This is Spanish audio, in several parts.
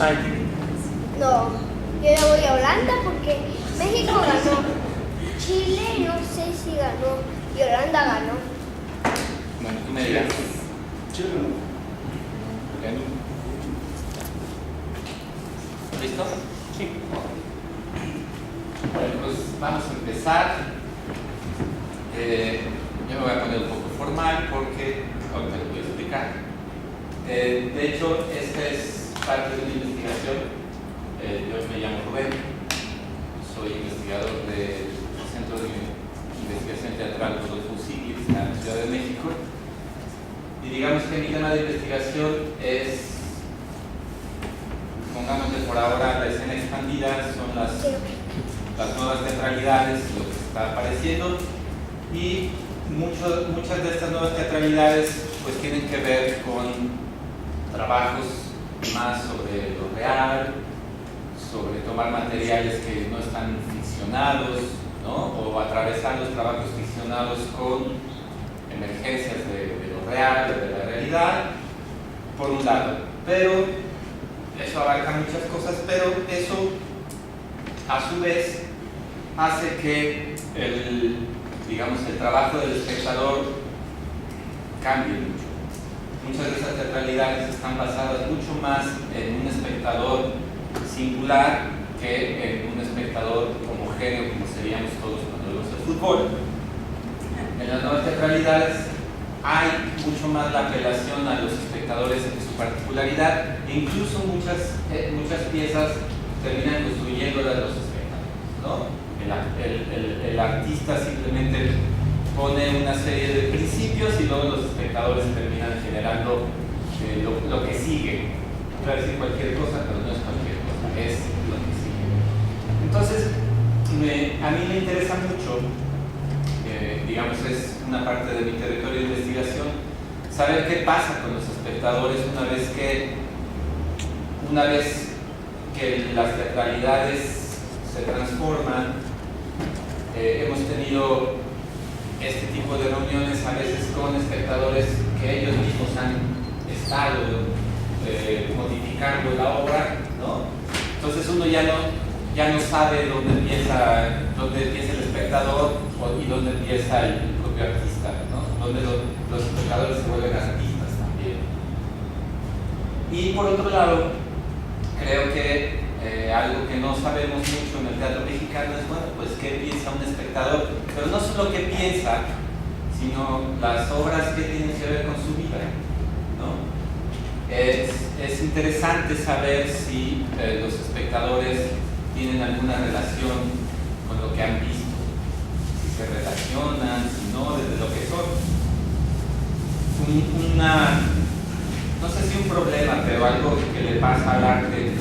Argentina. No, yo le voy a Holanda porque México ganó. Chile no sé si ganó y Holanda ganó. Bueno, tú me dirás. Chile no. Ganó. ¿Listo? Sí. Bueno, pues vamos a empezar. Yo me voy a poner un poco formal porque ahorita lo voy a explicar. De hecho, esta es parte de una investigación. Yo me llamo Rubén, soy investigador del Centro de Investigación Teatral Rodolfo Usigui en la Ciudad de México. Y digamos que mi tema de investigación es, pongámosle por ahora, la escena expandida, son las nuevas teatralidades, lo que está apareciendo, y muchas de estas nuevas teatralidades pues tienen que ver con trabajos más sobre lo real, sobre tomar materiales que no están ficcionados, ¿no? O atravesar los trabajos ficcionados con emergencias de lo real, de la realidad, por un lado. Pero eso abarca muchas cosas, pero eso a su vez hace que el trabajo del espectador cambie mucho. Muchas de esas teatralidades están basadas mucho más en un espectador singular que en un espectador homogéneo, como seríamos todos cuando vemos el fútbol. En las nuevas teatralidades hay mucho más la apelación a los espectadores en su particularidad, e incluso muchas piezas terminan construyéndolas los espectadores, ¿no? El artista simplemente pone una serie de principios y luego los espectadores terminan generando lo que sigue. Voy a decir cualquier cosa, pero no es cualquier cosa, es lo que sigue. Entonces, a mí me interesa mucho, digamos, es una parte de mi territorio de investigación, saber qué pasa con los espectadores una vez que las teatralidades se transforman. Hemos tenido este tipo de reuniones a veces con espectadores que ellos mismos han estado modificando la obra, ¿no? Entonces uno ya no sabe dónde empieza el espectador y dónde empieza el propio artista, ¿no? Donde los espectadores se vuelven artistas también. Y por otro lado, creo que algo que no sabemos mucho en el teatro mexicano es, bueno, pues qué piensa un espectador, pero no solo qué piensa, sino las obras que tienen que ver con su vida, ¿no? Es interesante saber si los espectadores tienen alguna relación con lo que han visto, si se relacionan, si no, desde lo que son. No sé si un problema, pero algo que le pasa al arte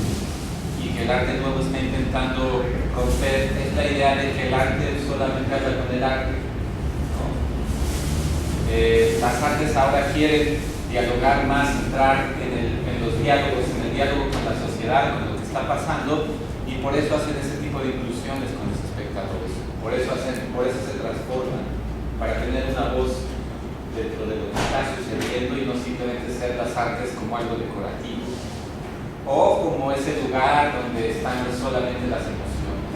y que el arte nuevo está intentando romper es la idea de que el arte solamente habla con el arte, ¿no? Las artes ahora quieren dialogar más, entrar en los diálogos, en el diálogo con la sociedad, con lo que está pasando, y por eso hacen ese tipo de inclusiones con los espectadores, por eso se transforman, para tener una voz dentro de lo que está sucediendo y no simplemente ser las artes como algo decorativo o como ese lugar donde están solamente las emociones.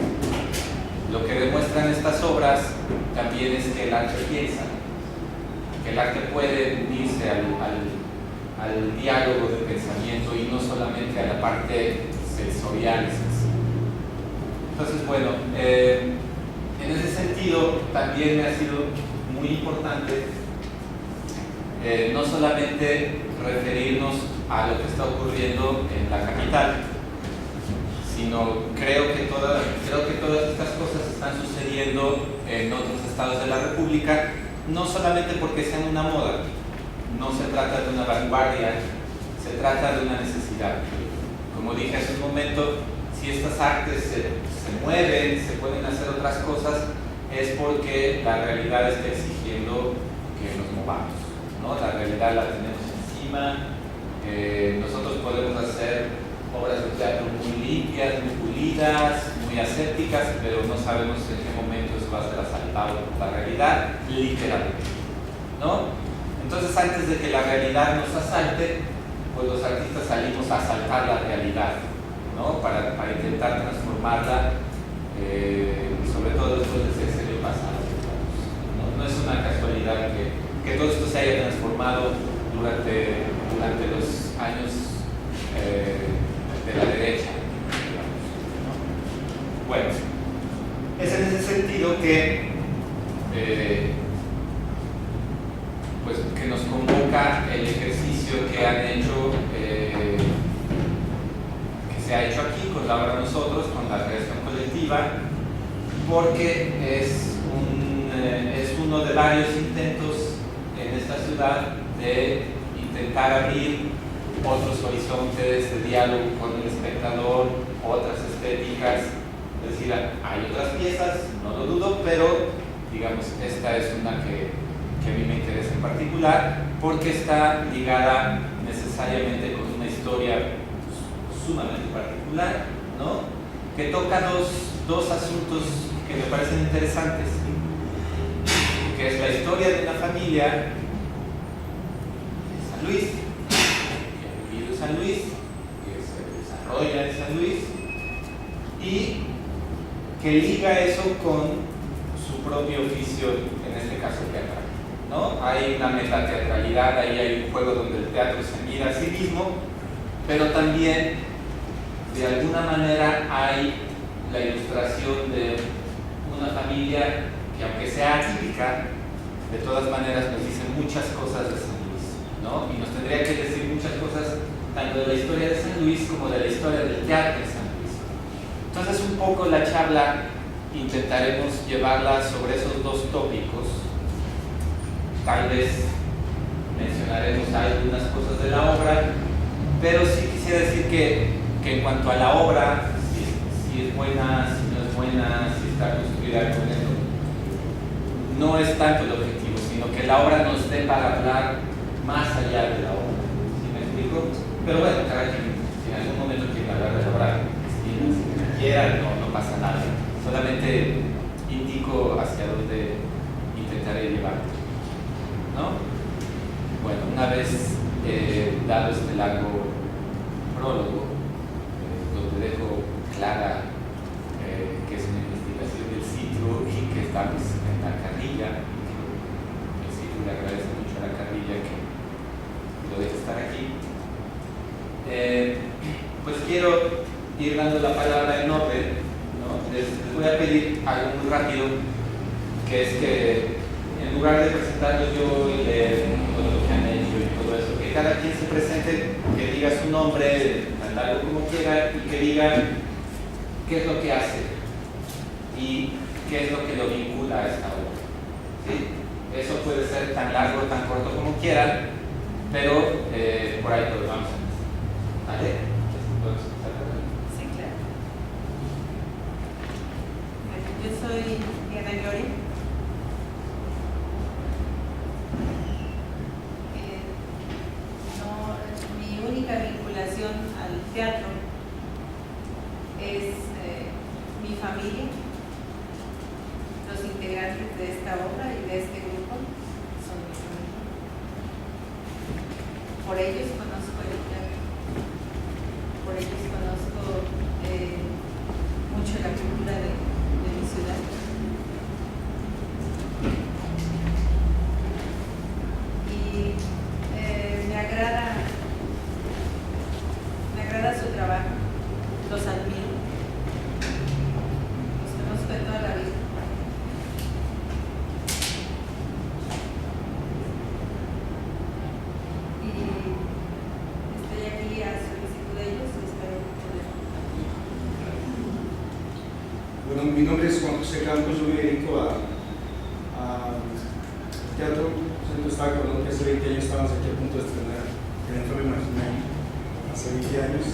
Lo que demuestran estas obras también es que el arte piensa, que el arte puede unirse al diálogo de pensamiento y no solamente a la parte sensorial. Entonces, bueno, en ese sentido también me ha sido muy importante no solamente referirnos a lo que está ocurriendo en la capital, sino creo que todas estas cosas están sucediendo en otros estados de la República, no solamente porque sean una moda, no se trata de una vanguardia, se trata de una necesidad. Como dije hace un momento, si estas artes se mueven, se pueden hacer otras cosas, es porque la realidad está exigiendo que nos movamos, ¿no? La realidad la tenemos encima. Nosotros podemos hacer obras de teatro muy limpias, muy pulidas, muy asépticas, pero no sabemos en qué momento eso va a ser asaltado por la realidad, literalmente, ¿no? Entonces, antes de que la realidad nos asalte, pues los artistas salimos a saltar la realidad, ¿no? Para intentar transformarla, sobre todo después del sexenio pasado. No es una casualidad que todo esto se haya transformado durante los años de la derecha, digamos, ¿no? Bueno, es en ese sentido que pues que nos convoca el ejercicio que han hecho, que se ha hecho aquí con la obra Nosotros, con la creación colectiva, porque es uno de varios intentos en esta ciudad de intentar abrir otros horizontes de diálogo con el espectador, otras estéticas. Es decir, hay otras piezas, no lo dudo, pero digamos, esta es una que a mí me interesa en particular porque está ligada necesariamente con una historia sumamente particular, ¿no? Que toca dos asuntos que me parecen interesantes, que es la historia de una familia de San Luis, que ha vivido en San Luis, que se desarrolla en San Luis, y que liga eso con su propio oficio, en este caso teatral, ¿no? Hay una metateatralidad, ahí hay un juego donde el teatro se mira a sí mismo, pero también de alguna manera hay la ilustración de una familia que, aunque sea atípica, de todas maneras nos dice muchas cosas de San Luis, ¿no? Y nos tendría que decir muchas cosas tanto de la historia de San Luis como de la historia del teatro de San Luis. Entonces, un poco la charla intentaremos llevarla sobre esos dos tópicos. Tal vez mencionaremos algunas cosas de la obra, pero sí quisiera decir que en cuanto a la obra, si es buena, si no es buena, si está construida con eso, no es tanto el objetivo, sino que la obra nos dé para hablar más allá de la obra. ¿Sí me explico? Pero bueno, cada quien, si en algún momento quiere hablar de la obra, si quiera, no pasa nada. Solamente indico hacia dónde intentaré llevar, ¿no? Bueno, una vez dado este largo prólogo, donde dejo clara que es una investigación del sitio y que estamos en la carrilla, el sitio le agradece mucho a la carrilla que lo deje estar aquí, pues quiero ir dando la palabra en orden, ¿no? Les voy a pedir algo muy rápido, que es que en lugar de presentarlos yo y leer todo lo que han hecho y todo eso, que cada quien se presente, que diga su nombre, mandarlo como quiera y que diga qué es lo que hace y qué es lo que lo vincula a esta obra. ¿Sí? Eso puede ser tan largo o tan corto como quieran, pero por ahí todos vamos a empezar. ¿Vale? ¿Podemos empezar? Sí, claro. Yo soy Diana Llori. Mi única vinculación al teatro es mi familia. Los integrantes de esta obra y de este grupo son mi familia. Por ellos conozco el teatro, por ellos conozco mucho la cultura de mi ciudad. Y me agrada su trabajo, los admiro, los conozco de toda la vida. Y estoy aquí a solicitud de ellos y espero poder. Bueno, mi nombre es Juan José Campos, yo me dedico a teatro, centro destaco, ¿no? Que hace 20 años estábamos aquí a punto de estrenar el Entorno Imaginario, hace 20 años,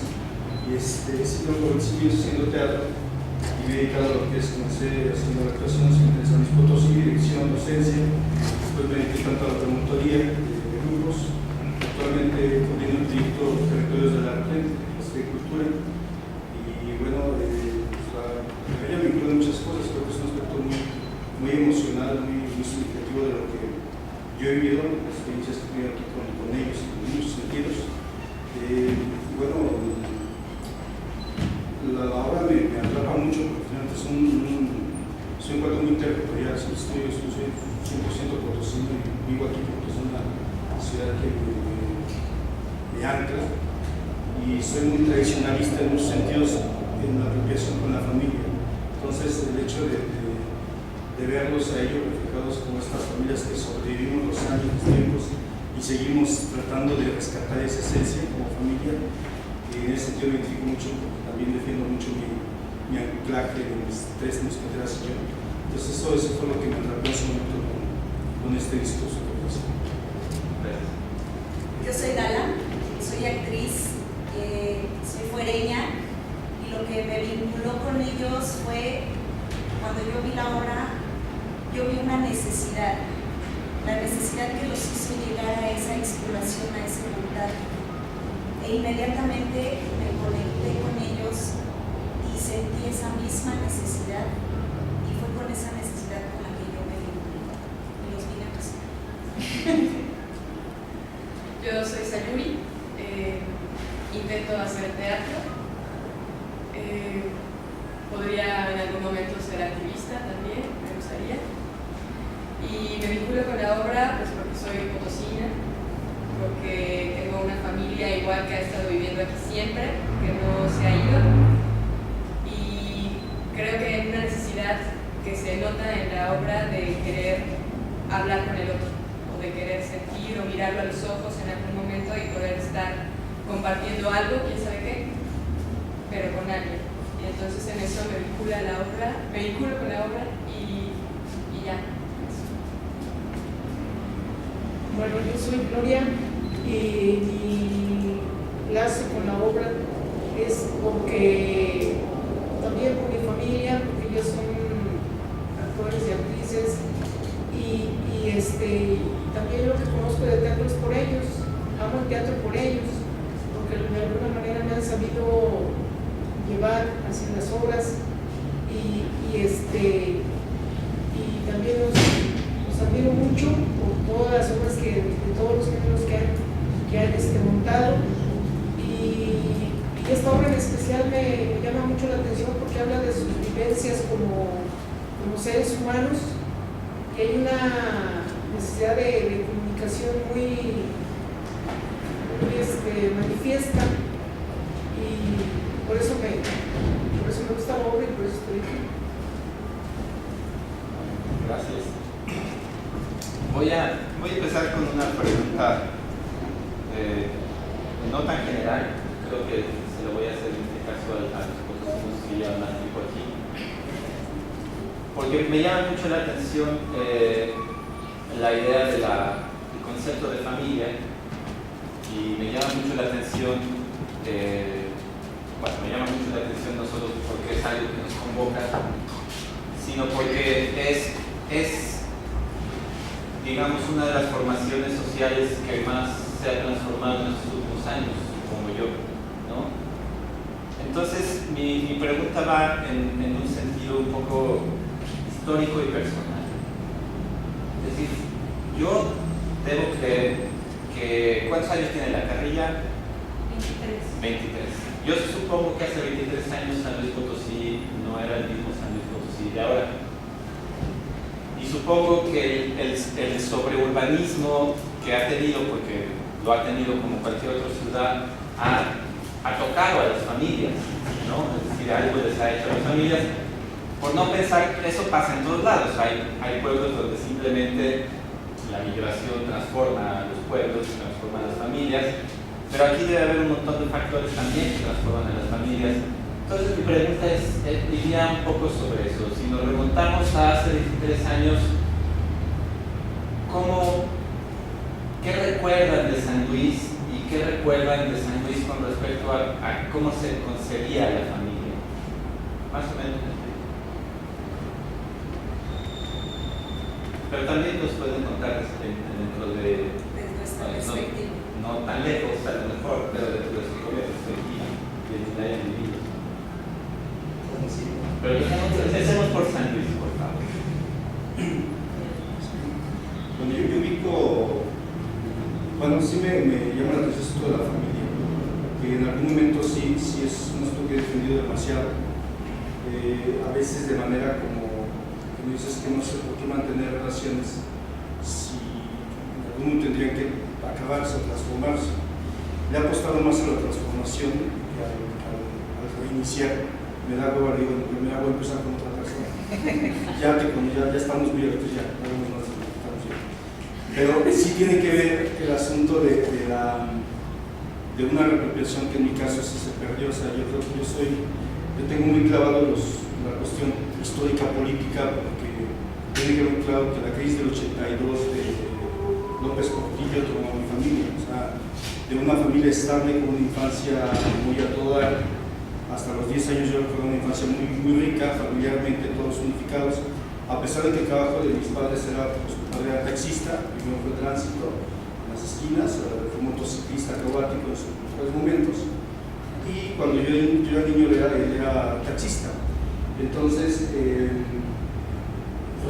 y he sido jovencillo haciendo teatro y me he dedicado a lo que es, comencé haciendo la actuación en San Luis Potosí, dirección, docencia, después me dediqué tanto a la promotoría de grupos, actualmente coordino el proyecto Territorios del Arte, de cultura, y bueno, ella me incluye muchas cosas, creo que es un aspecto muy emocional, muy significativo de lo que yo he vivido, las experiencias que he tenido aquí con ellos en muchos sentidos. Bueno, la obra me atrapa mucho porque finalmente soy un cuadro muy territorial, soy 100% potosino y vivo aquí porque es una ciudad que me ancla, y soy muy tradicionalista en muchos sentidos en la apropiación con la familia. Entonces el hecho de verlos a ellos reflejados como estas familias que sobrevivimos los años, los tiempos, y seguimos tratando de rescatar esa esencia como familia, y en ese sentido me identifico mucho porque también defiendo mucho mi anclaje de mis tres mosqueteras y yo. Entonces eso fue lo que me atrapó en su momento con este discurso. Yo soy Dala, soy actriz, soy fuereña, y lo que me vinculó con ellos fue cuando yo vi la obra, yo vi una necesidad, la necesidad que los hizo llegar a esa exploración, a ese contacto, e inmediatamente me conecté con ellos y sentí esa misma necesidad, y fue con esa necesidad con la que yo me vinculé y los vine a presentar. Yo soy Sayuri, intento hacer teatro, podría en algún momento ser activista también, me gustaría, y me vinculo con la obra pues porque soy potosina, porque tengo una familia igual que ha estado viviendo aquí siempre, que no se ha ido, y creo que hay una necesidad que se nota en la obra de querer hablar con el otro, o de querer sentir o mirarlo a los ojos en algún momento y poder estar compartiendo algo, quién sabe qué, pero con alguien. Y entonces en eso me vinculo con la obra y ya. Bueno, yo soy Gloria y mi lazo con la obra es porque también por mi familia, porque ellos son actores y actrices, y también lo que conozco de teatro es por ellos, amo el teatro por ellos, porque de alguna manera me han sabido llevar hacia las obras, y también los admiro mucho por todas las obras de todos los géneros que han montado, y esta obra en especial me llama mucho la atención porque habla de sus vivencias como seres humanos, y hay una necesidad de comunicación muy manifiesta, y por eso me gusta la obra y por eso estoy aquí. Gracias. Voy a empezar con una pregunta no tan general, creo que se lo voy a hacer en este caso a los potosinos que llevan más tiempo aquí, porque me llama mucho la atención la idea del concepto de familia, y me llama mucho la atención, no solo porque es algo que nos convoca, sino porque es digamos, una de las formaciones sociales que más se ha transformado en estos últimos años, como yo, ¿no? Entonces, mi pregunta va en un sentido un poco histórico y personal. Es decir, yo debo creer que... ¿Cuántos años tiene la carrilla? 23. Yo supongo que hace 23 años San Luis Potosí no era el mismo San Luis Potosí de ahora. Y supongo que el sobreurbanismo que ha tenido, porque lo ha tenido como cualquier otra ciudad, ha tocado a las familias, ¿no? Es decir, algo les ha hecho a las familias. Por no pensar, eso pasa en todos lados. Hay pueblos donde simplemente la migración transforma a los pueblos, transforma a las familias, pero aquí debe haber un montón de factores también que transforman a las familias. Entonces mi pregunta iría un poco sobre eso. Si nos remontamos a hace 23 años, ¿qué recuerdan de San Luis y qué recuerdan de San Luis con respecto a cómo se concebía la familia? Más o menos. Pero también nos pueden contar dentro de nuestra perspectiva. No tan lejos, a lo mejor, pero dentro de su propia perspectiva, de lo que hayan vivido. Pero empecemos por San Luis, por favor. Bueno, yo ubico, bueno, sí me llama la atención esto de la familia. porque en algún momento sí es un asunto que he defendido demasiado, a veces de manera como que me dices que no sé por qué mantener relaciones si en algún momento tendrían que acabarse o transformarse. Le ha apostado más a la transformación que al reiniciar. Me da hueva, digo, me da hueva empezar con otra persona. Ya estamos muy abiertos, ya no vemos más, estamos bien. Pero sí tiene que ver el asunto de una reapropiación que en mi caso sí se perdió. O sea, yo creo que yo tengo muy clavado la cuestión histórica política, porque tiene que ver muy claro que la crisis del 82 de López Portillo tomó a mi familia. O sea, de una familia estable con una infancia muy a todo dar. Hasta los 10 años yo recuerdo una infancia muy, muy rica, familiarmente todos unificados, a pesar de que el trabajo de mis padres era, pues mi padre era taxista, primero fue tránsito en las esquinas, fue motociclista acrobático en sus mejores momentos, y cuando yo era niño él era taxista. Entonces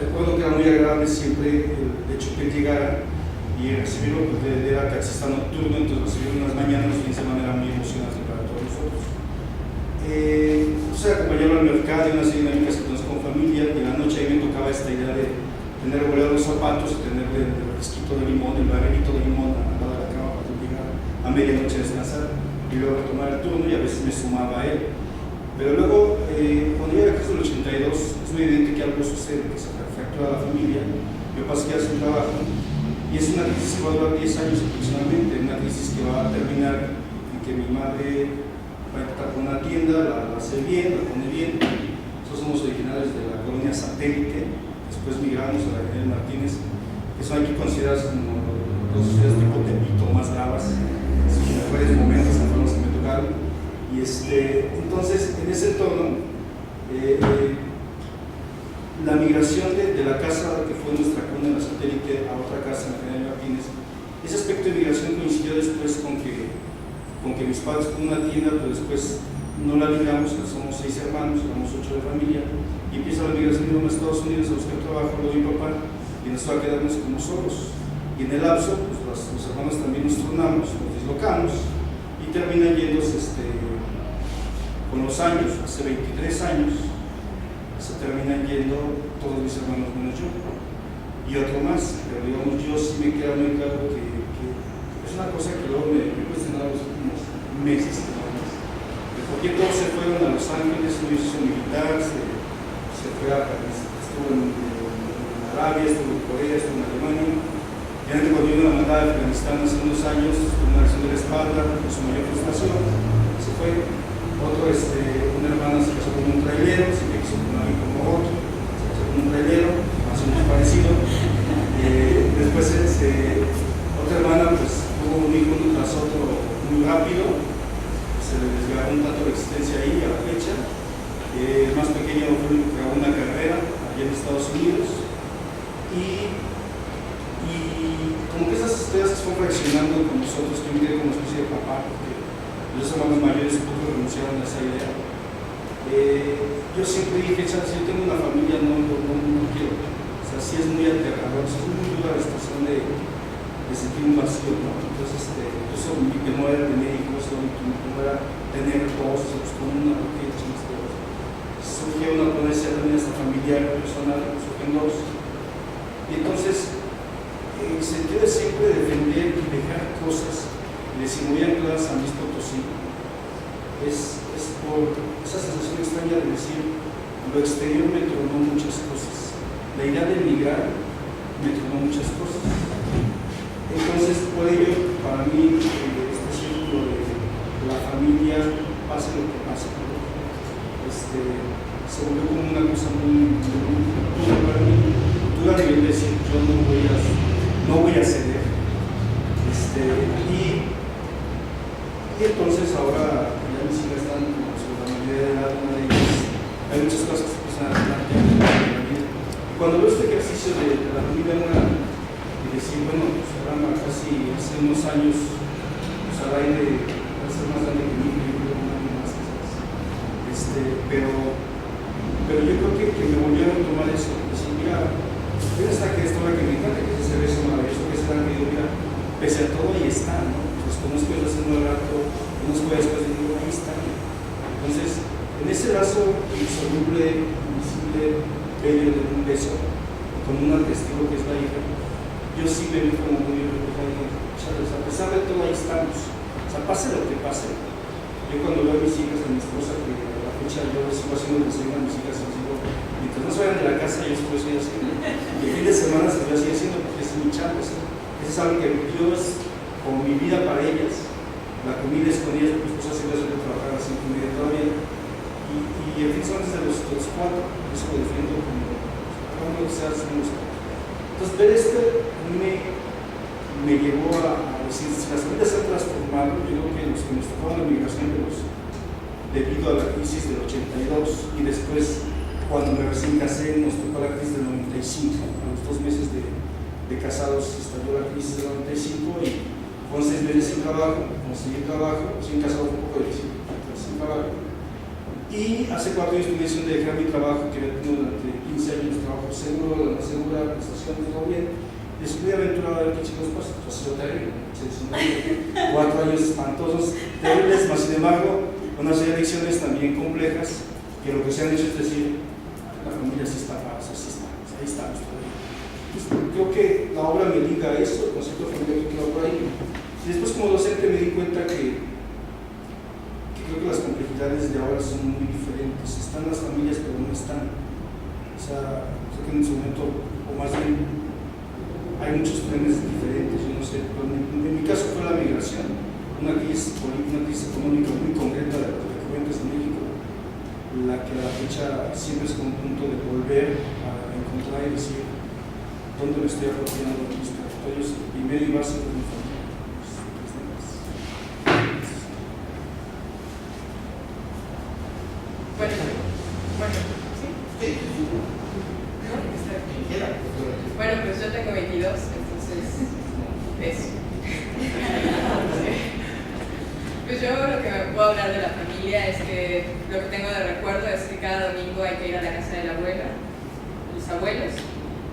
recuerdo que era muy agradable siempre el hecho que él llegara y recibirlo, porque él era taxista nocturno, entonces recibirlo en las mañanas y de esa manera muy emocionante para todos nosotros. Acompañarlo al mercado y una serie de dinámicas que tenemos con familia, y en la noche ahí me tocaba esta idea de tener boleados los zapatos y tener el refresquito de limón, el barrilito de limón al lado de la cama para llegar a medianoche a descansar y luego retomar el turno, y a veces me sumaba a él. Pero luego, cuando llega la crisis del 82, es muy evidente que algo sucede, que se fractura la familia. Yo pasé a hacer un trabajo y es una crisis que va a durar 10 años aproximadamente, una crisis que va a terminar en que mi madre va a empezar con una tienda, la hace bien, la pone bien. Nosotros somos originarios de la colonia Satélite, después migramos a la General Martínez, que son aquí consideradas como dos ciudades tipo Tepito más bravas, sus mejores momentos, los que me tocaron. Y entonces, en ese entorno, la migración de la casa que fue nuestra cuna en la Satélite a otra casa en la General Martínez, ese aspecto de migración coincidió después con que mis padres con una tienda, pero después no la ligamos, somos 6 hermanos, éramos 8 de familia, y empieza la migración de los Estados Unidos a buscar trabajo, luego mi papá, y nos va a quedarnos como solos. Y en el lapso, pues los hermanos también nos tornamos, nos dislocamos, y terminan yéndose con los años, hace 23 años, se terminan yendo todos mis hermanos menos yo, y otro más, pero digamos, yo sí me queda muy claro que es una cosa que luego me cuestionaba los últimos meses, porque todos se fueron a Los Ángeles, uno hizo militar, se fue estuvo en Arabia, estuvo en Corea, estuvo en Alemania. Y antes, cuando yo me mandaba a Afganistán hace unos años, tuvo una lesión de la espalda, con su mayor frustración, se fue. Otro, una hermana se casó con un trailero, se quiso con alguien como otro, se casó con un trailero, más o menos parecido. Después otra hermana pues tuvo un hijo uno tras otro muy rápido, se le desgarró un tanto la existencia ahí a la fecha. El más pequeño fue el que acabó una carrera allá en Estados Unidos, y como que esas estrellas se fueron reaccionando con nosotros, que me quedé como una especie de papá, porque los hermanos mayores un poco renunciaron a esa idea. Yo siempre dije, si yo tengo una familia no quiero, o sea, sí es muy aterrador, es muy dura la situación de sentir un vacío, ¿no? Entonces, eso mi temor era de médico, eso mi temor era tener cosas, pues con una porque surgió una ponencia también esta familiar, personal, surgen dos. Y entonces, el sentido de siempre defender y dejar cosas, y decir, voy a anclar a San Luis Potosí, es por esa sensación extraña de decir, lo exterior me tronó muchas cosas, la idea de emigrar me tronó muchas cosas. Entonces, por ello, para mí, este círculo de la familia, pase lo que pase, se volvió como una cosa muy dura para mí, dura a nivel de decir, yo no voy a ceder. Y entonces ahora ya mis hijas están sobre la mayoría de edad, una de ellas, hay muchas cosas que empiezan a plantear en la vida. Y cuando veo este ejercicio de la familia y decir, bueno, pues ahora casi hace unos años, pues al aire va a ser más grande que mí, yo creo que un año más quizás. Pero yo creo que me volvieron a tomar eso, decir, mira, ¿dónde está que esto que me encanta, que ese beso maravilloso que se dan, que digo, mira, pese a todo ahí está, ¿no? Los conozco desde hace un rato, conozco después y digo, ahí están. Entonces, en ese lazo insoluble, invisible, bello de un beso, con un testigo que es la hija, yo sí me vi como muy reflejado. A pesar de todo, ahí estamos. O sea, pase lo que pase. Yo cuando veo a mis hijas, a mi esposa, que a la fecha yo sigo haciendo el desayuno a mis hijas, les digo, mientras no se vayan de la casa, yo estoy haciendo. Y el fin de semana se lo sigue haciendo porque es mi chamba. Eso es algo que yo es como mi vida para ellas. La comida es con ellas, mi esposa siempre suele trabajar a las 5:30 todavía. Y el fin de semana es de los 4, eso lo defiendo como cuando se hace un gusto. Entonces, ver esto me llevó a decir, si las vidas se han transformado, yo creo que los que nos tocaron la migración debido a la crisis del 82 y después cuando me recién casé nos tocó la crisis del 95, a los 2 meses de casados estalló la crisis del 95 y fueron 6 meses sin trabajo, conseguí trabajo, sin casado un poco difícil, sin trabajo. Y hace 4 años tuve decisión de dejar mi trabajo, que había tenido durante 15 años trabajo seguro, la más segura, prestaciones, todo bien. Descubrí aventura a ver qué chicos pasa, ha sido terrible, 4 años espantosos, terribles, mas sin embargo, una serie de lecciones también complejas, que lo que se han hecho es decir, la familia sí está paz, así está, ahí estamos todavía. Creo que la obra me liga a eso, el concepto de familia que quedó por ahí. Y después como docente me di cuenta que creo que las complejidades de ahora son muy diferentes, están las familias pero no están. O sea, creo que en su momento, o más bien, hay muchos trenes diferentes, yo no sé, pero en mi caso fue la migración, una crisis política, una crisis económica muy concreta de los recurrentes de México, la que a la fecha siempre es como un punto de volver a encontrar y decir dónde me estoy apropiando de mis territorios, primero y básico de mi familia. Bueno, pues yo tengo 22, entonces eso. Pues yo lo que puedo hablar de la familia es que lo que tengo de recuerdo es que cada domingo hay que ir a la casa de la abuela, los abuelos,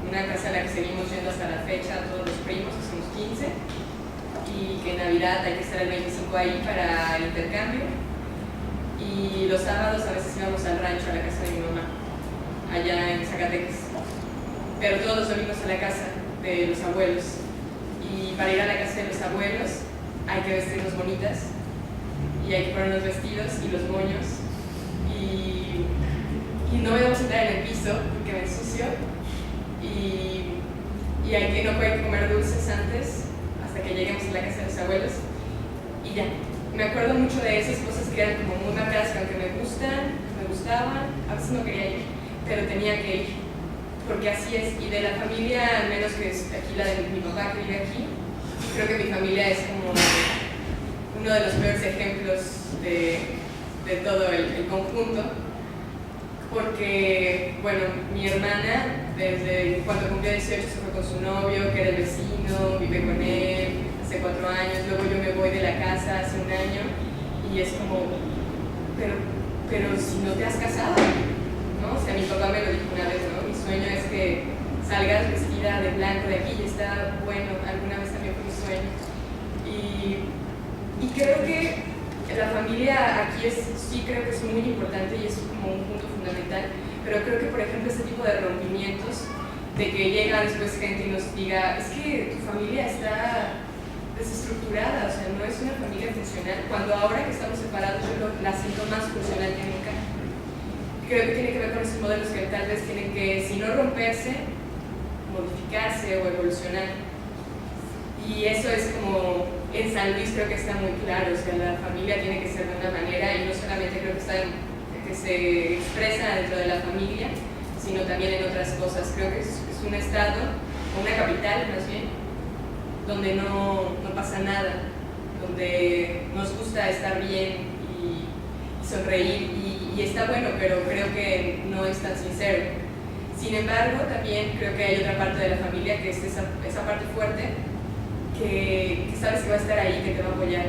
una casa a la que seguimos yendo hasta la fecha, todos los primos, que somos 15, y que en Navidad hay que estar el 25 ahí para el intercambio, y los sábados a veces íbamos al rancho, a la casa de mi mamá, allá en Zacatecas. Pero todos los domingos a la casa de los abuelos. Y para ir a la casa de los abuelos hay que vestirnos bonitas y hay que poner los vestidos y los moños y no me vamos a entrar en el piso porque me ensucio y hay que no pueden comer dulces antes hasta que lleguemos a la casa de los abuelos y ya. Me acuerdo mucho de esas cosas que eran como muy marcadas, que aunque me gustaban, a veces no quería ir, pero tenía que ir. Porque así es, y de la familia, al menos que es aquí la de mi papá que vive aquí, creo que mi familia es como uno de los peores ejemplos de todo el conjunto, porque, bueno, mi hermana, desde cuando cumplió 18 se fue con su novio, que era el vecino, vive con él hace 4 años, luego yo me voy de la casa hace 1 año, y es como, pero si no te has casado, ¿no? O sea, mi papá me lo dijo una vez, ¿no? Mi sueño es que salgas vestida de blanco de aquí y está bueno, alguna vez también fue mi sueño. Y creo que la familia aquí sí creo que es muy importante y es como un punto fundamental, pero creo que por ejemplo este tipo de rompimientos, de que llega después gente y nos diga, es que tu familia está desestructurada, o sea, no es una familia funcional, cuando ahora que estamos separados yo la siento más funcional que nunca. Creo que tiene que ver con esos modelos que tal vez tienen que, si no romperse, modificarse o evolucionar. Y eso es como, en San Luis creo que está muy claro, o sea, la familia tiene que ser de una manera y no solamente creo que se expresa dentro de la familia, sino también en otras cosas. Creo que es un estado, o una capital más bien, donde no pasa nada, donde nos gusta estar bien y sonreír y está bueno, pero creo que no es tan sincero. Sin embargo, también creo que hay otra parte de la familia que es esa parte fuerte que sabes que va a estar ahí, que te va a apoyar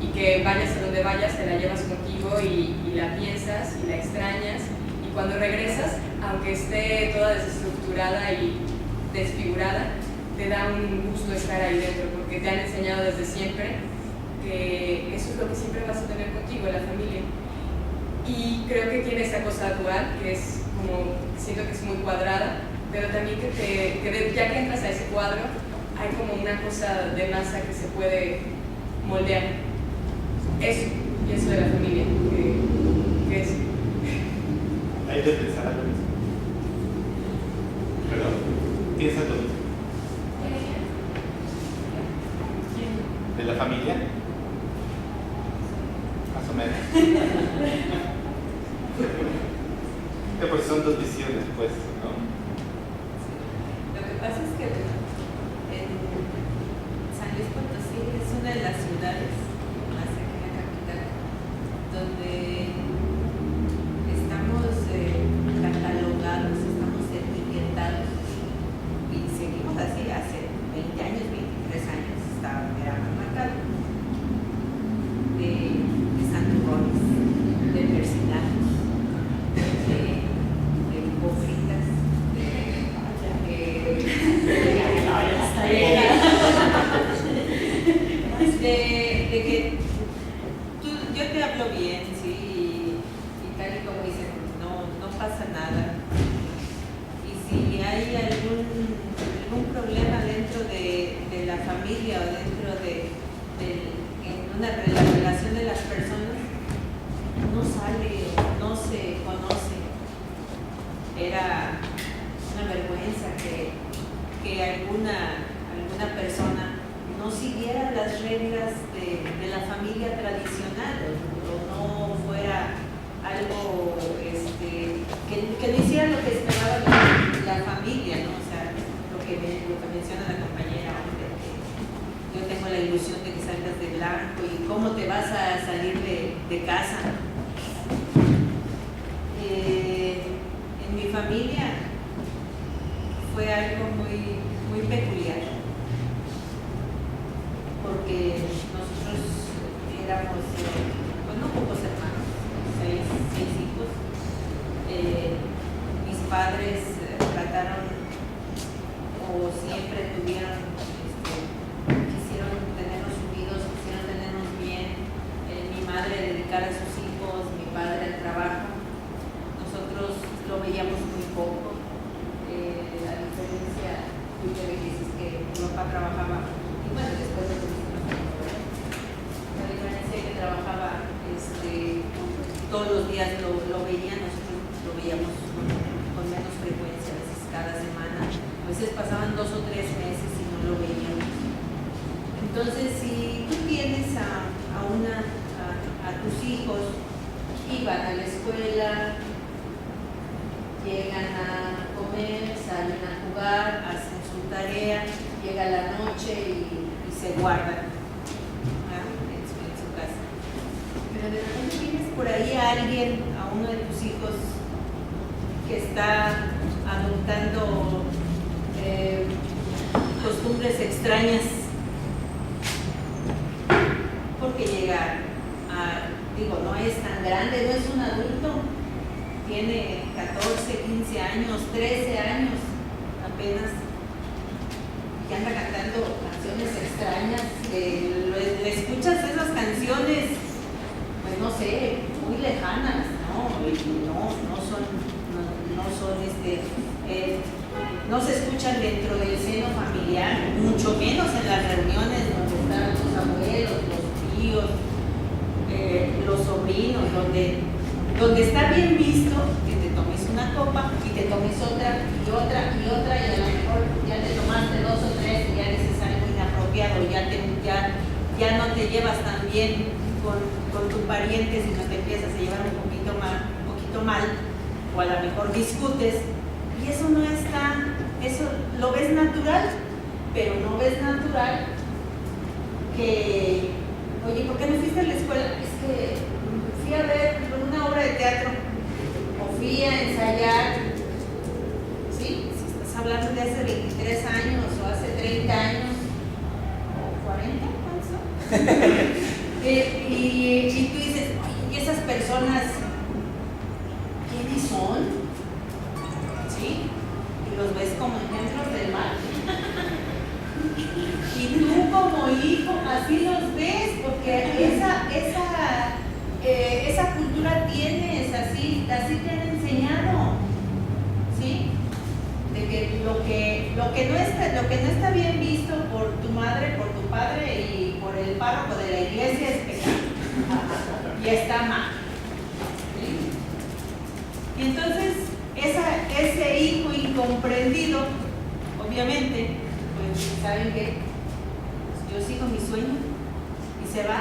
y que vayas a donde vayas, te la llevas contigo y la piensas y la extrañas y cuando regresas, aunque esté toda desestructurada y desfigurada, te da un gusto estar ahí dentro porque te han enseñado desde siempre porque eso es lo que siempre vas a tener contigo, la familia. Y creo que tiene esa cosa dual, que es como, siento que es muy cuadrada, pero también que ya que entras a ese cuadro, hay como una cosa de masa que se puede moldear. Eso, y eso de la familia, que es. Hay de pensar algo mismo. Perdón, piensa lo mismo. ¿De la familia? Más o menos. Pues son dos visiones, pues, ¿no? Lo que pasa es que en San Luis Potosí es una de las ciudades, más aquí en la capital, donde estamos catalogados, estamos etiquetados y seguimos así. Hace 20 años, 23 años era más marcado de santurrones, de persinados, de hipócritas, de que yo te hablo bien, sí, y tal y como dicen, no pasa nada. Y si hay algún problema dentro de la familia o dentro en la relación de las personas, no sale, no se conoce. Era una vergüenza que alguna persona no siguiera las reglas de la familia tradicional o no fuera algo que no hiciera lo que esperaba la familia, ¿no? O sea, lo que menciona la compañera, hombre, que yo tengo la ilusión de que salgas de blanco y cómo te vas a salir de casa. En mi familia fue algo muy, muy peculiar, porque nosotros éramos, no pocos hermanos, seis hijos. Mis padres trataron o siempre quisieron tenernos unidos, quisieron tenernos bien. Mi madre dedicar a sus hijos, mi padre al trabajo. Nosotros lo veíamos muy poco. La diferencia que dices que mi papá trabajaba, y bueno, después de la diferencia que trabajaba todos los días lo veían, nosotros lo veíamos con menos frecuencia, a veces cada semana, a veces pasaban 2 o 3 meses y no lo veíamos. Entonces, si tú tienes a tus hijos, iban a la escuela, llegan a comer, salen a jugar, hacen su tarea, llega la noche y se guardan en su casa. Pero de repente tienes por ahí a alguien, a uno de tus hijos, que está adoptando costumbres extrañas, porque llega no es tan grande, no es un adulto, tiene 14, 15 años, 13 años apenas, y anda cantando canciones extrañas, le escuchas esas canciones, pues no sé, muy lejanas, no se escuchan dentro del seno familiar, mucho menos en las reuniones donde están los abuelos, los tíos, los sobrinos, donde está bien visto que te tomes una copa y te tomes otra y otra y otra, y a lo mejor ya te tomaste 2 o 3 y ya dices algo inapropiado, ya no te llevas tan bien con tu pariente, sino te empiezas a llevar un poquito mal, o a lo mejor discutes, y eso no está, eso lo ves natural, pero no ves natural que, oye, ¿por qué no fuiste a la escuela? Es que fui a ver una obra de teatro, o fui a ensayar, ¿sí? Si estás hablando de hace 23 años, o hace 30 años, o 40, ¿cuántos? Y tú dices, oye, ¿y esas personas quiénes son? ¿Sí? Y los ves como ejemplos del mal. Y tú como hijo así los ves, porque esa cultura tienes, así te han enseñado, ¿sí? De que lo que no está bien visto por tu madre, por tu padre y por el párroco de la iglesia es pecado. Y está mal. ¿Sí? Y entonces ese hijo incomprendido, obviamente, pues saben que yo sigo mi sueño y se va.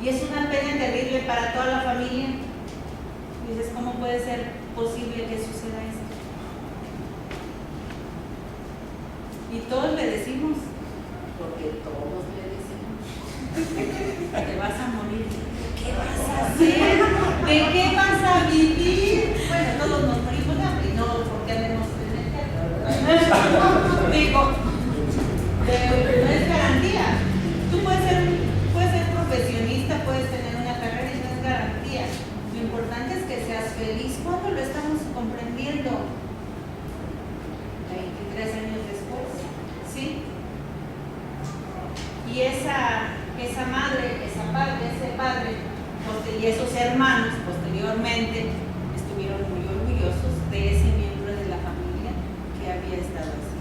Y es una pena terrible para toda la familia. Y dices, ¿cómo puede ser posible que suceda esto? Y todos le decimos, porque todos le decimos, te vas a morir. ¿Qué vas a hacer? ¿De qué vas a vivir? Bueno, todos nos morimos de hambre, no porque andemos en el teatro. Digo, no es garantía. Tú puedes ser profesionista, puedes tener una carrera y no es garantía. Lo importante es que seas feliz. ¿Cuándo lo estamos comprendiendo? 23 años después, ¿sí? Y esa madre, ese padre y esos hermanos posteriormente estuvieron muy orgullosos de ese miembro de la familia que había estado así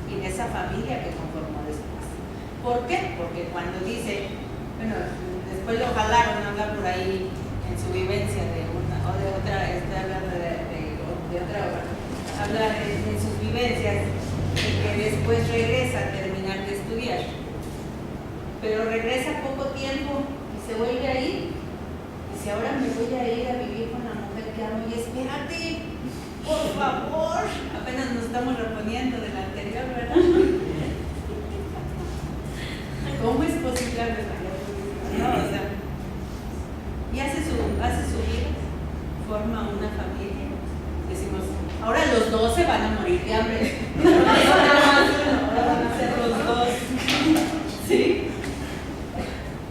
y de esa familia que conformó después. ¿Por qué? Porque cuando dice, bueno, después lo jalaron, habla por ahí en su vivencia de una o de otra, está hablando de otra obra, habla en sus vivencias de que después regresa a terminar de estudiar, pero regresa poco tiempo y se vuelve a ir. Dice, ahora me voy a ir a vivir con la mujer que amo. Y espérate, por favor, apenas nos estamos reponiendo de la anterior, ¿verdad? ¿Cómo es posible hablar? No, o sea, y hace su vida, forma una familia. Decimos, ahora los dos se van a morir de hambre. No nada más uno, ahora van a ser los dos. ¿Sí?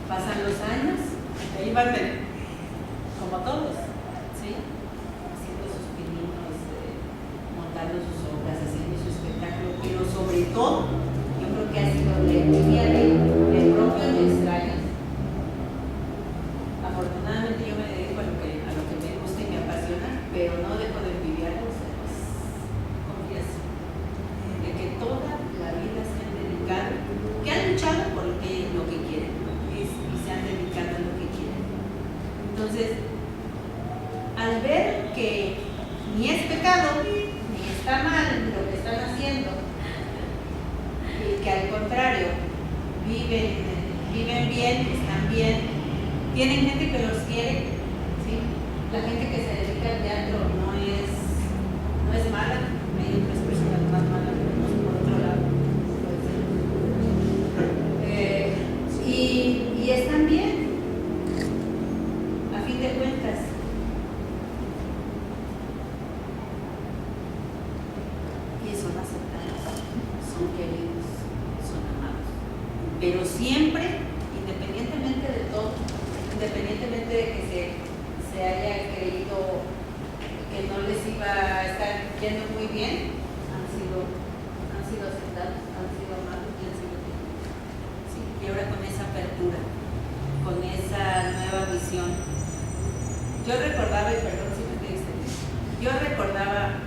Pasan los años, y ahí van como todos, ¿sí? Haciendo sus pininos, montando sus obras, haciendo su espectáculo, pero sobre todo, yo creo que ha sido la envidia de propios y extraños. Afortunadamente yo me dedico a lo que me gusta y me apasiona, pero no dejo de envidiarlos, confieso, de que toda la vida se han dedicado, que han luchado por lo que quieren y se han dedicado a lo que quieren. Entonces, al ver que ni es pecado, ni está mal lo que están haciendo, y que al contrario, viven bien, están bien, tienen gente que los quiere, ¿sí? La gente que se dedica al teatro no es mala, hay otras personas más malas, por otro lado. Y están bien, a fin de cuentas. Y son aceptados, son queridos, son amados. Pero siempre, independientemente de todo, independientemente de que se haya creído que no les iba a estar yendo muy bien, han sido aceptados, han sido amados y han sido queridos. Sí, y ahora con esa apertura, con esa nueva visión. Yo recordaba, y perdón si me estoy extendiendo, yo recordaba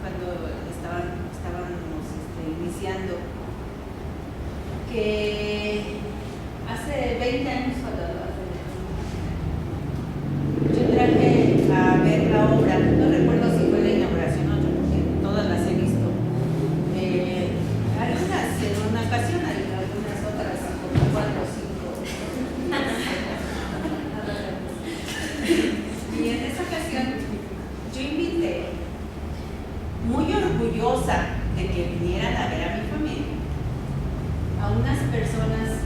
cuando estábamos iniciando, que hace 20 años yo traje a ver la obra, no recuerdo si fue la inauguración o otra, porque todas las he visto. Algunas en una ocasión, algunas otras como 4 o 5. Y en esa ocasión yo invité, muy orgullosa de que vinieran a ver a mi familia, a unas personas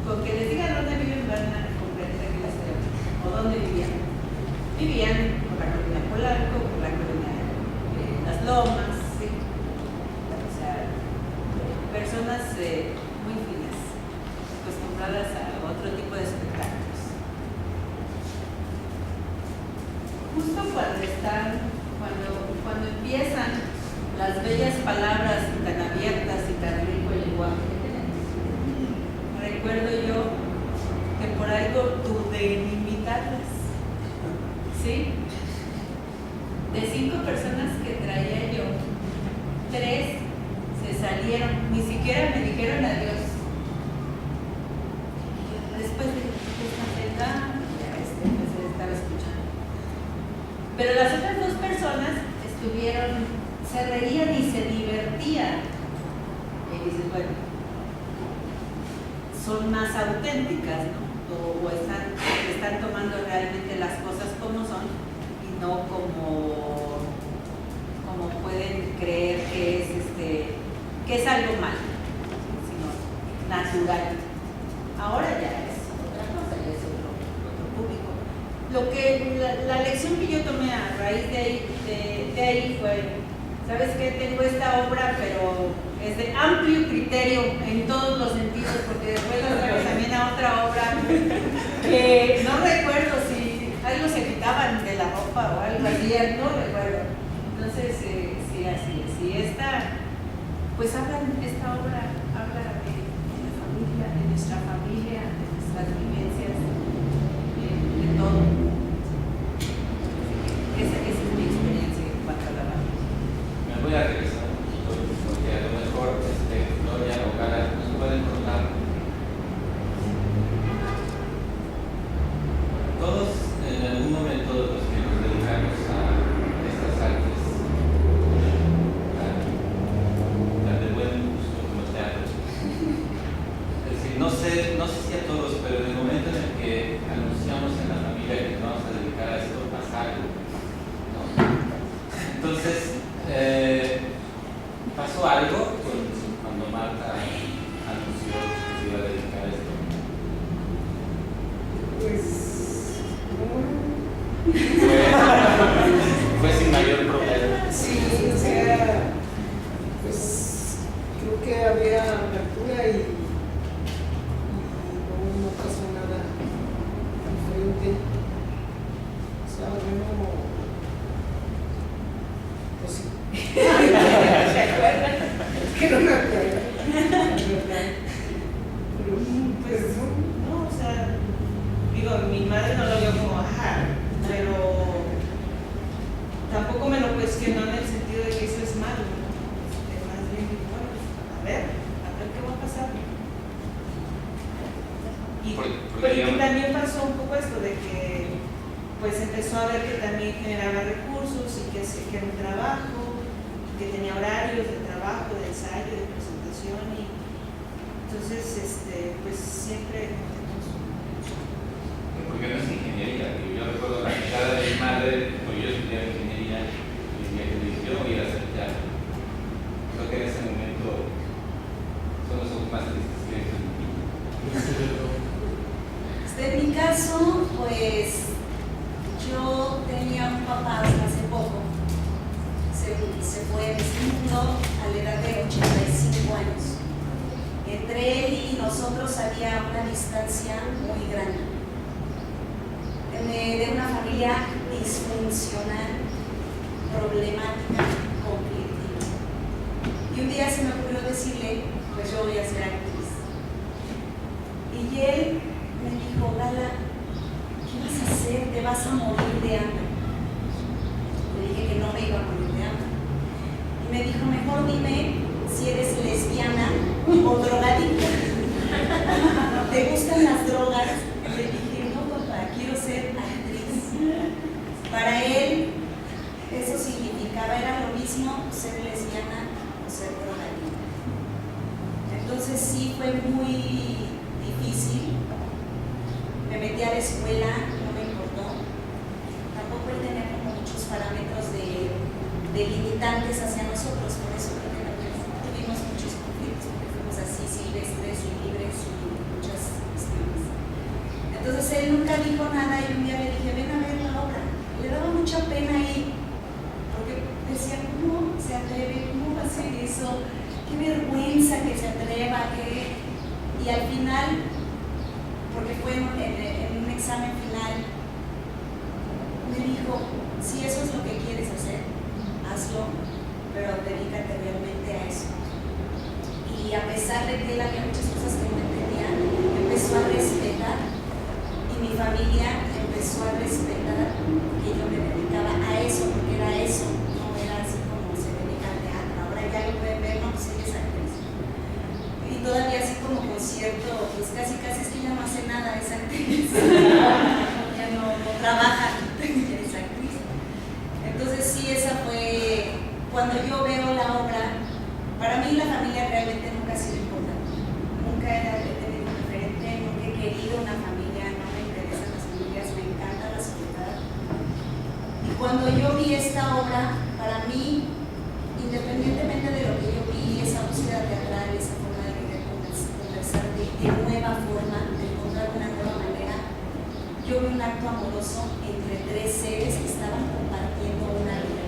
con que les diga dónde viven, van a comprender que les estoy hablando, o dónde vivían. Vivían por la colonia Polanco, por la colonia Las Lomas, ¿sí? O sea, personas muy finas, acostumbradas a otro tipo de espectáculos. Justo cuando empiezan las bellas palabras tan abiertas y tan rico el lenguaje que tenemos. Recuerdo yo que por algo dudé en invitarlas, ¿sí? De 5 personas que traía yo, 3 se salieron, ni siquiera me dijeron adiós. Después de estaba escuchando. Pero las otras 2 personas se reían y se divertían. Y dices, bueno, son más auténticas, ¿no? O están tomando realmente las cosas como son y no como pueden creer que es algo malo, sino natural. Ahora ya es otra cosa, ya es otro público. La lección que yo tomé a raíz de ahí fue, ¿sabes qué? Tengo esta obra, pero es de amplio criterio en todos los sentidos, porque después lo vemos también a otra obra que no recuerdo si algo se quitaban de la ropa o algo así, no recuerdo. Entonces, sí, así es. Y esta obra habla de la familia, de nuestra familia, de nuestras vivencias, de todo. Esa es mi experiencia en cuanto a la familia. Me voy a regresar un poquito, porque a lo mejor Gloria o Gala nos pueden contar. Todos, en algún momento, los que nos dedicamos a estas artes, tan de buen gusto como el teatro, es decir, no sé si a todos, pero en el momento en el que anunciamos en la familia que nos vamos a dedicar a esto, pasa algo, ¿no? Entonces, ¿pasó algo cuando Marta anunció que se iba a dedicar a esto? Pues, Fue sin mayor problema. sí, o sea, pues creo que había apertura y no pasó nada diferente. O sea, bueno, pues sí. ¿Se acuerdan? Es que no me acuerdo. Pues no, o sea, digo, mi madre no lo vio como ajá, pero tampoco me lo cuestionó en el sentido de que eso es malo, ¿no? Más bien, bueno, a ver qué va a pasar. Y también pasó un poco esto de que pues empezó a ver que también generaba recursos y que era un trabajo, que tenía horarios de trabajo, de ensayo, de presentación y entonces pues siempre Porque no es ingeniería. Yo recuerdo la mirada de mi madre, porque yo estudiaba ingeniería y me dijo, yo voy a hacer teatro. Creo que en ese momento son los ojos más tristes que he visto en mi vida. En mi caso, pues yo tenía un papá hasta hace poco. Se fue de este mundo a la edad de 85 años. Entre él y nosotros había una distancia muy grande. De una familia disfuncional, problemática, conflictiva. Y un día se me ocurrió decirle, pues yo voy a ser actriz. Y él me dijo, Gala, ¿qué vas a hacer? Te vas a morir de hambre. Le dije que no me iba a morir de hambre. Y me dijo, mejor dime si eres lesbiana o drogadicta. ¿Te gustan las drogas? Le dije, no papá, quiero ser actriz. Para él eso significaba, era lo mismo ser lesbiana o ser drogadicta. Entonces sí fue muy difícil. Me metí a la escuela, no me importó. Tampoco él tenía como muchos parámetros delimitantes hacia nosotros, por eso creo que tuvimos muchos conflictos, porque fuimos así silvestres y libres y muchas cuestiones. Entonces él nunca dijo nada y un día le dije, ven a ver la obra. Le daba mucha pena ir, porque decía, ¿cómo se atreve? ¿Cómo va a hacer eso? Qué vergüenza que se atreva, y al final, porque fue en un examen final, me dijo, si eso es lo que quieres hacer, hazlo, pero dedícate y a pesar de que él había muchas cosas que no entendía, empezó a respetar, y mi familia empezó a respetar que yo me dedicaba a eso, porque era eso, no era así como se dedica al teatro. Ahora ya lo pueden ver, no, pues ella es actriz. Y todavía así como con cierto, pues casi es que ya no hace nada, es actriz. Ya no trabaja, ya es actriz. Entonces sí, esa fue, cuando yo veo la obra, para mí la familia realmente nunca ha sido importante. Nunca he tenido un referente, nunca he querido una familia, no me interesan las familias, me encanta la soledad. Y cuando yo vi esta obra, para mí, independientemente de lo que yo vi, esa búsqueda teatral, esa forma de querer conversar de nueva forma, de encontrar una nueva manera, yo vi un acto amoroso entre tres seres que estaban compartiendo una vida.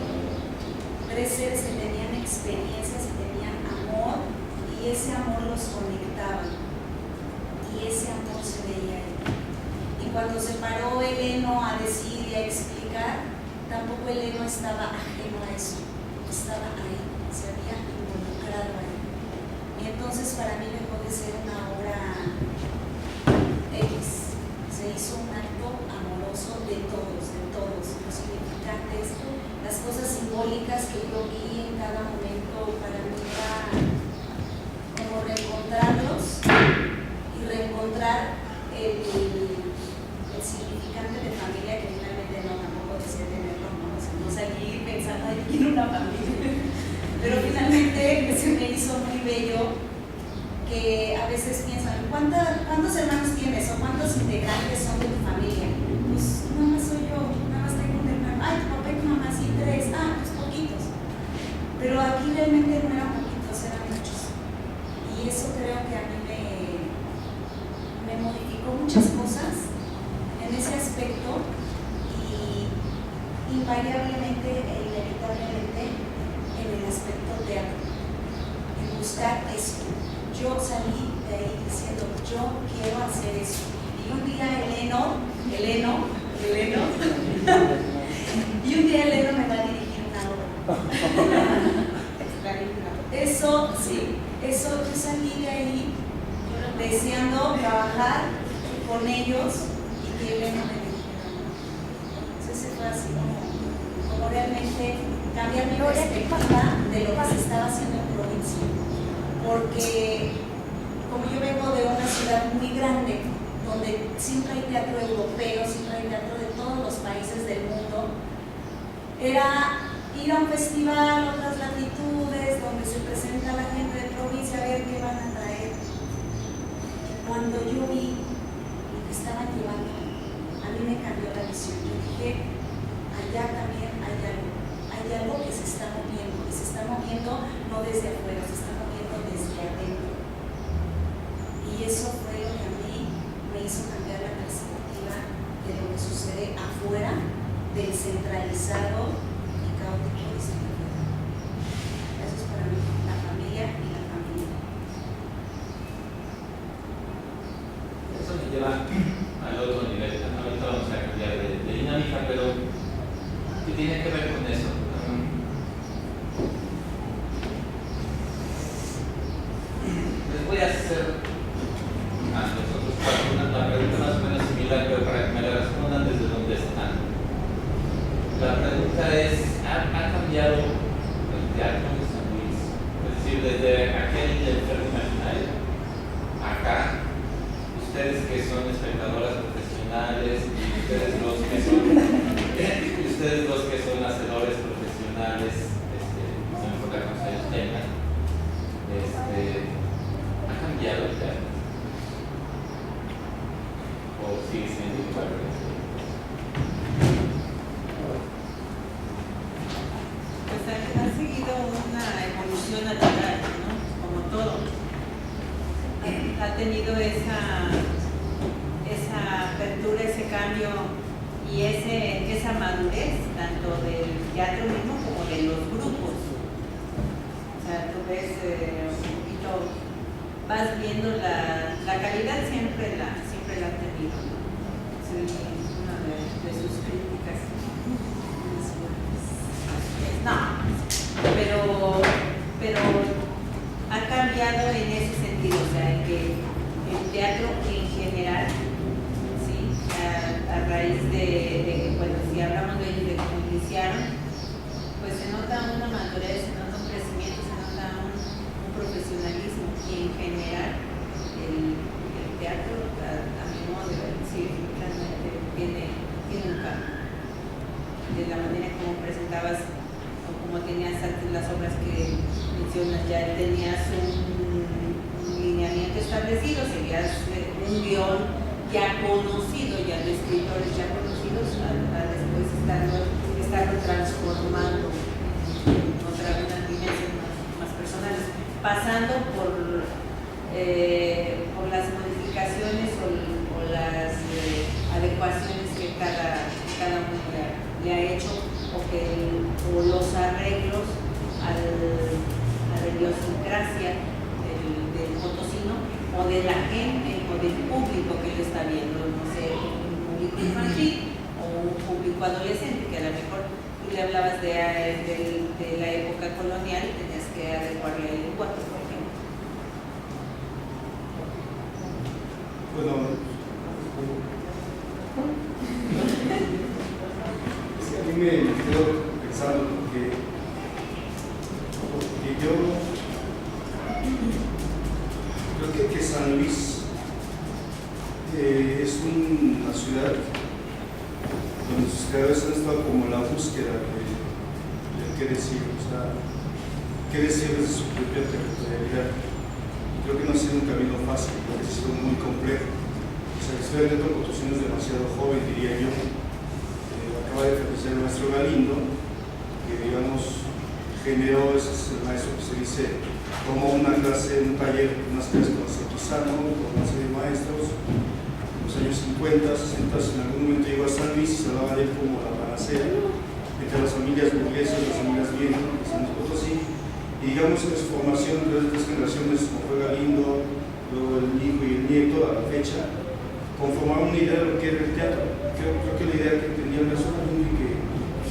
Tres seres que tenían experiencias y tenían amor, y ese amor los conectaba, y ese amor se veía ahí. Y cuando se paró Eleno a decir y a explicar, tampoco Eleno estaba ajeno a eso, estaba ahí, se había involucrado ahí. Y entonces para mí dejó de ser una obra X, se hizo un acto amoroso de todos, los significantes, las cosas simbólicas que yo vi en cada momento. Para mí era como reencontrarlos y reencontrar el significante de familia, que finalmente no, tampoco deseo tenerlo, ¿no? O sea, no salí pensando, ay, quiero una familia. Pero finalmente se me hizo muy bello que a veces piensan, ¿cuántos hermanos tienes o cuántos integrantes son de tu familia? Pues nada más soy yo, nada más tengo un hermano. Ay, tu papá y tu mamá sí, 3. Ah, pues poquitos. Pero aquí realmente no eran poquitos, eran muchos. Y eso creo que a mí me modificó muchas cosas en ese aspecto, y invariablemente e inevitablemente en el aspecto teatro, en buscar eso. Yo salí de ahí diciendo, yo quiero hacer eso. Y un día Eleno, y un día Eleno me va a dirigir una obra. Eso, sí, eso, yo salí de ahí deseando trabajar con ellos y que Eleno me dirigiera. Entonces fue así como realmente cambiar mi perspectiva de lo que se estaba haciendo en provincia. Porque como yo vengo de una ciudad muy grande, donde siempre hay teatro europeo, siempre hay teatro de todos los países del mundo, era ir a un festival, otras latitudes, donde se presenta la gente de provincia, a ver qué van a traer. Cuando yo vi lo que estaban llevando, a mí me cambió la visión. Yo dije, allá también hay algo que se está moviendo, y se está moviendo no desde afuera, se está moviendo desde adentro. Y eso fue lo que a mí me hizo cambiar la perspectiva de lo que sucede afuera del centralizado y caótico de esta vida. Eso es para mí, la familia y la familia. Eso me lleva al otro nivel. Ahorita vamos a cambiar de dinámica, pero ¿qué tiene que ver con eso? Les voy a hacer a nosotros una pregunta más o menos similar, pero para que me la respondan desde donde están. La pregunta es, ¿ha cambiado el teatro de San Luis? Es decir, desde aquel enfermo imaginario, acá, ustedes que son espectadoras profesionales, y ustedes los que son hacedores profesionales, no importa cuántos años tengan, ¿ha cambiado el teatro? ¿O sigue siendo igual? Pues ha seguido una evolución natural, ¿no? Como todo. Ha tenido esa apertura, ese cambio y esa madurez, tanto del teatro mismo como de los grupos. O sea, tú ves un poquito, vas viendo la calidad, siempre la ha tenido, ¿no? Sí, es una de sus críticas. No, pero ha cambiado en comentabas, o como tenías antes las obras que mencionas, ya tenías un lineamiento establecido, seguías un guión ya conocido, ya de escritores ya conocidos, a después estarlo transformando en unas dimensiones más personales, pasando por las modificaciones o las adecuaciones que cada uno le ha hecho, o los arreglos a la idiosincrasia del potosino, o de la gente, o del público que lo está viendo, no sé, un público infantil o un público adolescente, que a lo mejor tú le hablabas de la época colonial y tenías que adecuarle el lenguaje, por ejemplo. Bueno, es que a mí me quedo pensando porque yo creo que San Luis es una ciudad donde sus creadores han estado como en la búsqueda de qué decir, o sea, qué decir desde su propia territorialidad. Creo que no ha sido un camino fácil, creo que ha sido muy complejo. O sea, la historia de Teatro Potosino es demasiado joven, diría yo. Acaba de fallecer el maestro Galindo, que digamos generó, ese es el maestro que se dice, como una clase, un taller, unas clases con Sekizano, con una serie de maestros, en los años 50, 60, en algún momento llegó a San Luis y se hablaba de él como la panacea, entre las familias burguesas, las familias bien, de San Luis Potosí. Y digamos en su formación de tres generaciones, como fue Galindo, luego el hijo y el nieto, a la fecha, conformaron una idea de lo que era el teatro. Creo que la idea que tenía el maestro Galindo y que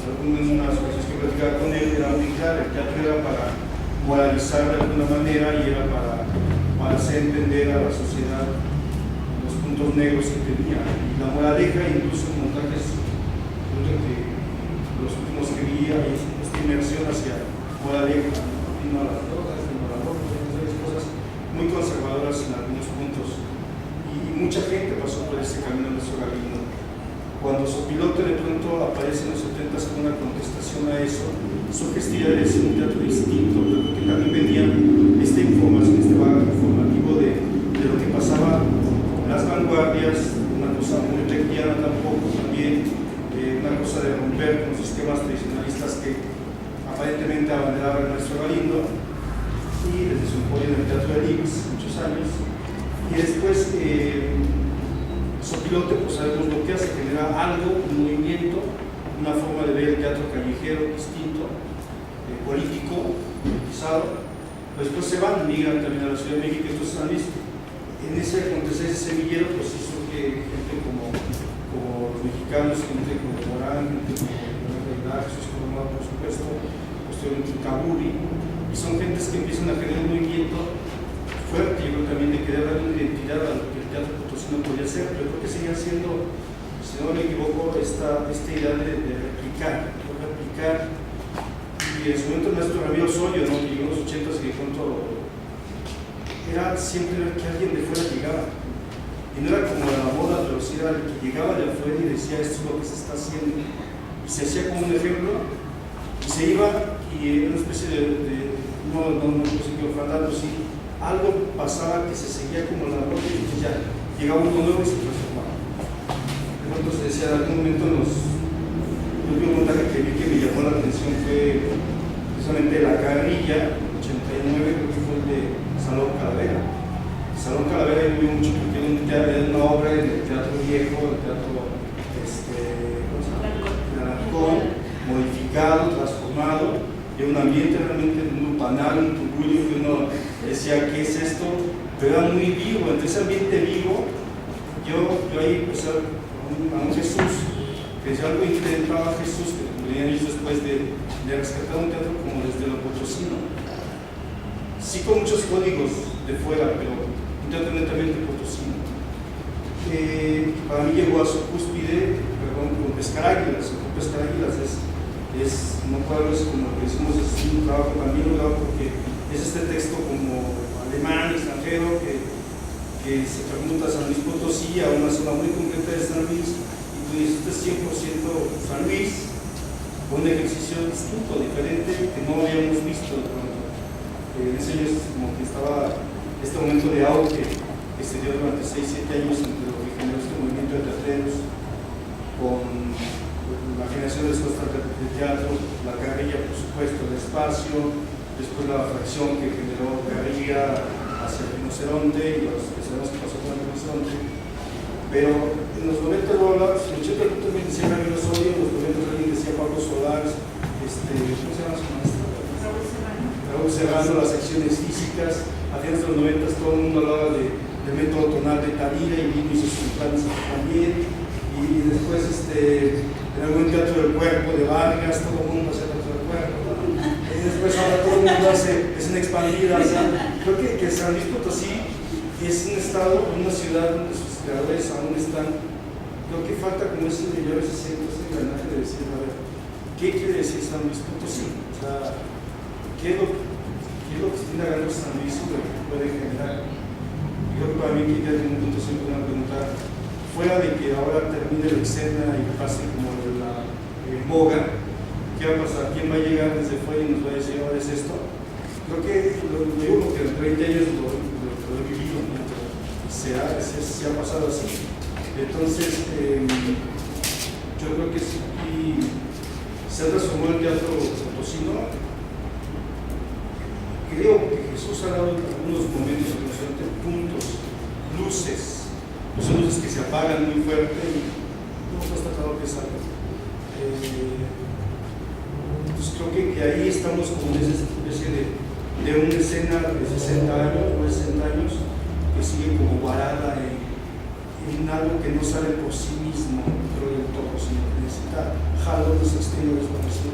en una asociación que platicaba con él era muy clara: el teatro era para moralizar de alguna manera y era para hacer entender a la sociedad los puntos negros que tenía. Y la moraleja, incluso en montajes, que los últimos que vi, hay esta inmersión hacia moraleja, no a las drogas, no a la ropa, cosas muy conservadoras en algunos puntos. Y mucha gente pasó por ese camino de nuestro Galindo. Cuando su piloto de pronto aparece en los 70 con una contestación a eso, surge esta idea de ser un teatro distinto, porque también venía esta información, este bagaje informativo de lo que pasaba en las vanguardias, una cosa muy lectiana tampoco, también una cosa de romper con los sistemas tradicionalistas que aparentemente abanderaba el maestro Galindo, y desde su emporio en el Teatro de Lix, muchos años, y después Sopilote, pues sabemos lo que hace, genera algo, un movimiento, una forma de ver el teatro callejero distinto, político, politizado. Después se van, migran también a la Ciudad de México. Entonces han visto, en ese acontecer, ese semillero, pues sí surge gente como los mexicanos, gente como Morán, gente como Jesús Coronado, por supuesto, posteriormente Caburi, y son gentes que empiezan a generar un movimiento fuerte, yo creo también de querer dar una identidad a lo que el teatro potosino podía ser. Pero creo que seguía siendo, si no me equivoco, esta idea de replicar. Y en su momento el maestro Ramiro Osorio, ¿no?, que llegó en los 80s, que pronto era siempre ver que alguien de fuera llegaba. Y no era como la moda, pero sí era el que llegaba de afuera y decía: esto es lo que se está haciendo. Y se hacía como un ejemplo, y se iba, y era una especie de no sé qué orfandad, pero sí, algo pasaba que se seguía como la ropa, y ya llegaba uno nuevo y se transformaba. Entonces decía, en algún momento el último montaje que vi que me llamó la atención fue precisamente La Carrilla, 89, creo que fue el de Salón Calavera. Salón Calavera yo vi mucho porque era una obra en el teatro viejo, el teatro Alarcón, modificado, transformado, de un ambiente realmente un panal, un turbulio, que uno decía: ¿qué es esto? Pero era muy vivo. Entre ese ambiente vivo, yo ahí, pues, a un Jesús, que decía algo intentaba Jesús, que venían ellos después de rescatar un teatro como desde lo potosino, sí con muchos códigos de fuera, pero un teatro netamente potosino. Para mí llegó a su cúspide, con Pescar Águilas. Pescar Águilas no puedo hablar, como lo que decimos, es un trabajo también logrado, porque es este texto como alemán, extranjero, que se transmuta a San Luis Potosí, a una zona muy concreta de San Luis, y tú dices: este es 100% San Luis, fue un ejercicio distinto, diferente, que no habíamos visto de pronto. En ese año como que estaba este momento de auge que se dio durante 6-7 años entre lo que generó este movimiento de teatreros, con la generación de escuelas de teatro, la carrilla, por supuesto, el espacio, después la fracción que generó carrilla hacia el rinoceronte y los que sabemos que pasó con el rinoceronte. Pero en los 90 lo hablaba, en el 80 también decía Javier Osorio, en los 90 alguien decía Pablo Solares, ¿cómo se llama su maestro? Raúl Serrano, las acciones físicas. A finales de los 90 todo el mundo hablaba del método tonal de Tarira y Lino hizo sus planes también. Y después en algún teatro del cuerpo de Vargas, todo el mundo hace teatro del cuerpo. Y después ahora todo el mundo es una expandida. O sea, creo que San Luis Potosí es un estado, una ciudad donde sus creadores aún están. Creo que falta como ese de yo a veces siento ese engranaje de decir, a ver, ¿qué quiere decir San Luis Potosí? O sea, ¿qué es lo que está indagando San Luis y lo que puede generar? Yo creo que para mí que ya tiene un punto siempre una pregunta, fuera de que ahora termine la escena y pase como de la boga, ¿qué va a pasar? ¿Quién va a llegar desde fuera y nos va a decir, ahora es esto? Creo que lo digo porque en 30 años lo he vivido, ¿no? Se ha pasado así. Entonces, yo creo que sí, se transformó el teatro potosino. Creo que Jesús ha dado en algunos momentos, puntos, luces. Son luces que se apagan muy fuerte y no cuesta trabajo que salgan. Entonces creo que ahí estamos como en esa especie de una escena de 60 años o 60 años que sigue como varada en algo que no sale por sí mismo dentro del todo, sino que necesita jalones exteriores para sí.